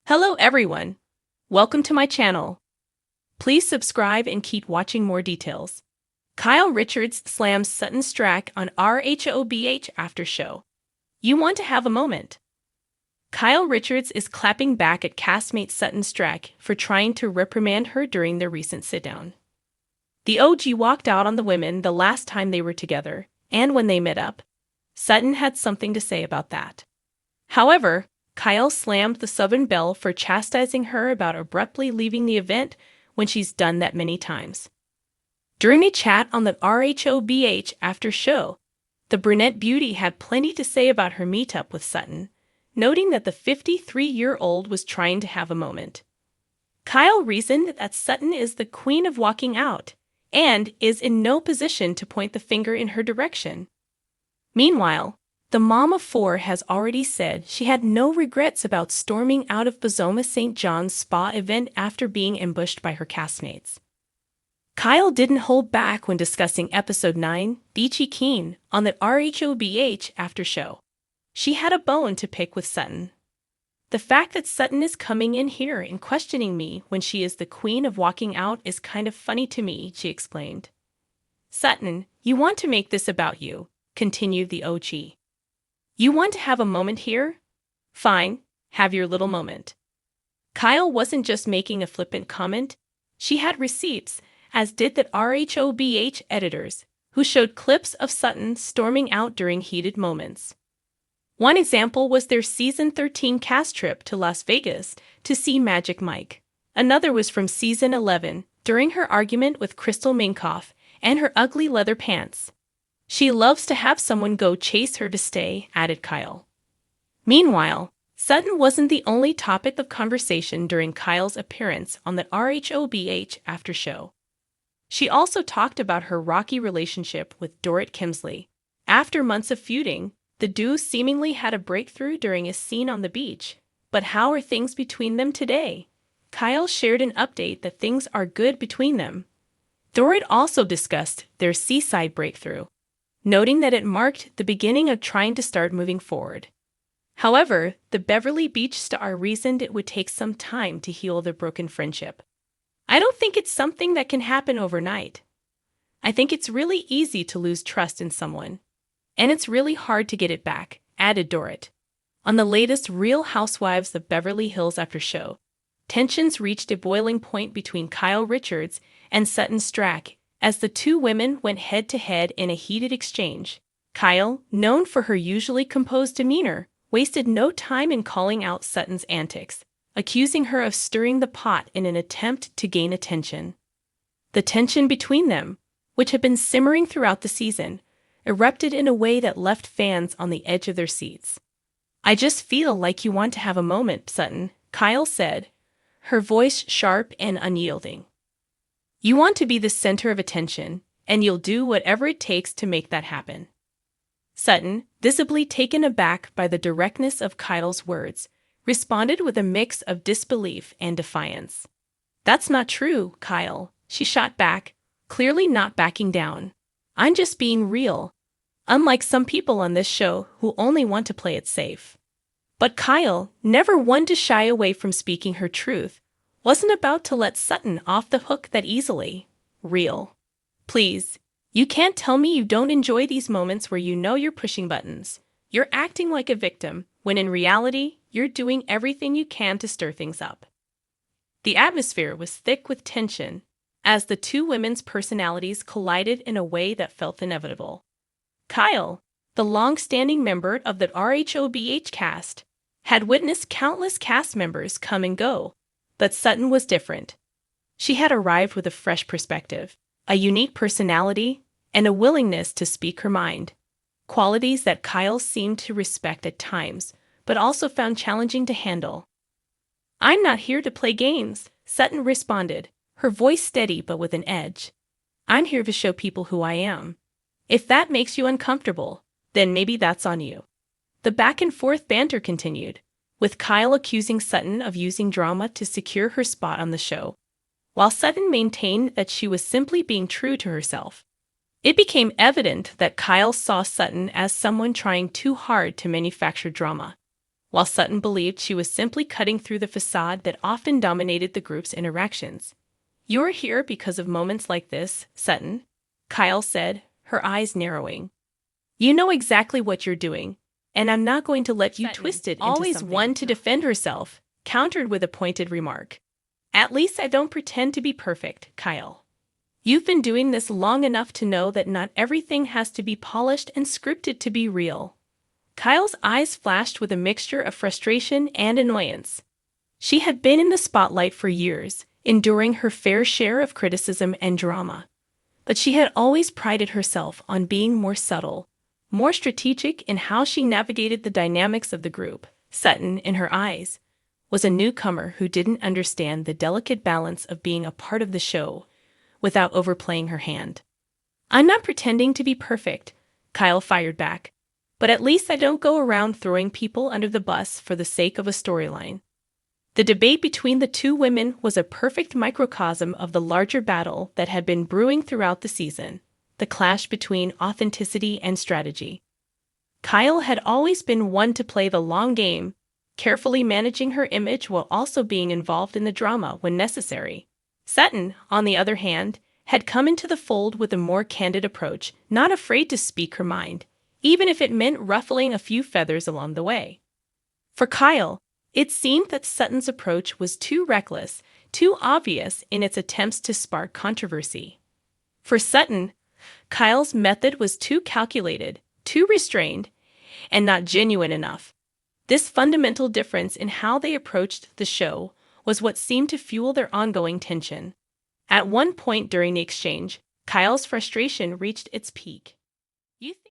Hello everyone! Welcome to my channel. Please subscribe and keep watching more details. Kyle Richards slams Sutton Stracke on RHOBH after show. You want to have a moment. Kyle Richards is clapping back at castmate Sutton Stracke for trying to reprimand her during their recent sit-down. The OG walked out on the women the last time they were together, and when they met up, Sutton had something to say about that. However, Kyle slammed the Southern belle for chastising her about abruptly leaving the event when she's done that many times. During a chat on the RHOBH after show, the brunette beauty had plenty to say about her meetup with Sutton, noting that the 53-year-old was trying to have a moment. Kyle reasoned that Sutton is the queen of walking out and is in no position to point the finger in her direction. Meanwhile, the mom of four has already said she had no regrets about storming out of Bozoma St. John's spa event after being ambushed by her castmates. Kyle didn't hold back when discussing episode 9, Beachy Keen, on the RHOBH after show. She had a bone to pick with Sutton. The fact that Sutton is coming in here and questioning me when she is the queen of walking out is kind of funny to me, she explained. Sutton, you want to make this about you, continued the OG. You want to have a moment here? Fine, have your little moment. Kyle wasn't just making a flippant comment. She had receipts, as did the RHOBH editors, who showed clips of Sutton storming out during heated moments. One example was their season 13 cast trip to Las Vegas to see Magic Mike. Another was from season 11, during her argument with Crystal Minkoff and her ugly leather pants. She loves to have someone go chase her to stay, added Kyle. Meanwhile, Sutton wasn't the only topic of conversation during Kyle's appearance on the RHOBH after show. She also talked about her rocky relationship with Dorrit Kemsley. After months of feuding, the duo seemingly had a breakthrough during a scene on the beach. But how are things between them today? Kyle shared an update that things are good between them. Dorrit also discussed their seaside breakthrough, noting that it marked the beginning of trying to start moving forward. However, the Beverly Beach star reasoned it would take some time to heal their broken friendship. I don't think it's something that can happen overnight. I think it's really easy to lose trust in someone, and it's really hard to get it back, added Dorrit. On the latest Real Housewives of Beverly Hills after show, tensions reached a boiling point between Kyle Richards and Sutton Stracke, as the two women went head-to-head in a heated exchange. Kyle, known for her usually composed demeanor, wasted no time in calling out Sutton's antics, accusing her of stirring the pot in an attempt to gain attention. The tension between them, which had been simmering throughout the season, erupted in a way that left fans on the edge of their seats. I just feel like you want to have a moment, Sutton, Kyle said, her voice sharp and unyielding. You want to be the center of attention, and you'll do whatever it takes to make that happen. Sutton, visibly taken aback by the directness of Kyle's words, responded with a mix of disbelief and defiance. That's not true, Kyle, she shot back, clearly not backing down. I'm just being real, unlike some people on this show who only want to play it safe. But Kyle, never one to shy away from speaking her truth, wasn't about to let Sutton off the hook that easily. Real. Please, you can't tell me you don't enjoy these moments where you know you're pushing buttons. You're acting like a victim, when in reality, you're doing everything you can to stir things up. The atmosphere was thick with tension, as the two women's personalities collided in a way that felt inevitable. Kyle, the long-standing member of the RHOBH cast, had witnessed countless cast members come and go, but Sutton was different. She had arrived with a fresh perspective, a unique personality, and a willingness to speak her mind, qualities that Kyle seemed to respect at times, but also found challenging to handle. I'm not here to play games, Sutton responded, her voice steady but with an edge. I'm here to show people who I am. If that makes you uncomfortable, then maybe that's on you. The back-and-forth banter continued, with Kyle accusing Sutton of using drama to secure her spot on the show, while Sutton maintained that she was simply being true to herself. It became evident that Kyle saw Sutton as someone trying too hard to manufacture drama, while Sutton believed she was simply cutting through the facade that often dominated the group's interactions. "You're here because of moments like this, Sutton," Kyle said, her eyes narrowing. "You know exactly what you're doing, and I'm not going to let you twist it into always something. One to defend herself, countered with a pointed remark. "At least I don't pretend to be perfect, Kyle. You've been doing this long enough to know that not everything has to be polished and scripted to be real." Kyle's eyes flashed with a mixture of frustration and annoyance. She had been in the spotlight for years, enduring her fair share of criticism and drama. But she had always prided herself on being more subtle, more strategic in how she navigated the dynamics of the group. Sutton, in her eyes, was a newcomer who didn't understand the delicate balance of being a part of the show without overplaying her hand. "I'm not pretending to be perfect," Kyle fired back, "but at least I don't go around throwing people under the bus for the sake of a storyline." The debate between the two women was a perfect microcosm of the larger battle that had been brewing throughout the season, the clash between authenticity and strategy. Kyle had always been one to play the long game, carefully managing her image while also being involved in the drama when necessary. Sutton, on the other hand, had come into the fold with a more candid approach, not afraid to speak her mind, even if it meant ruffling a few feathers along the way. For Kyle, it seemed that Sutton's approach was too reckless, too obvious in its attempts to spark controversy. For Sutton, Kyle's method was too calculated, too restrained, and not genuine enough. This fundamental difference in how they approached the show was what seemed to fuel their ongoing tension. At one point during the exchange, Kyle's frustration reached its peak. "You think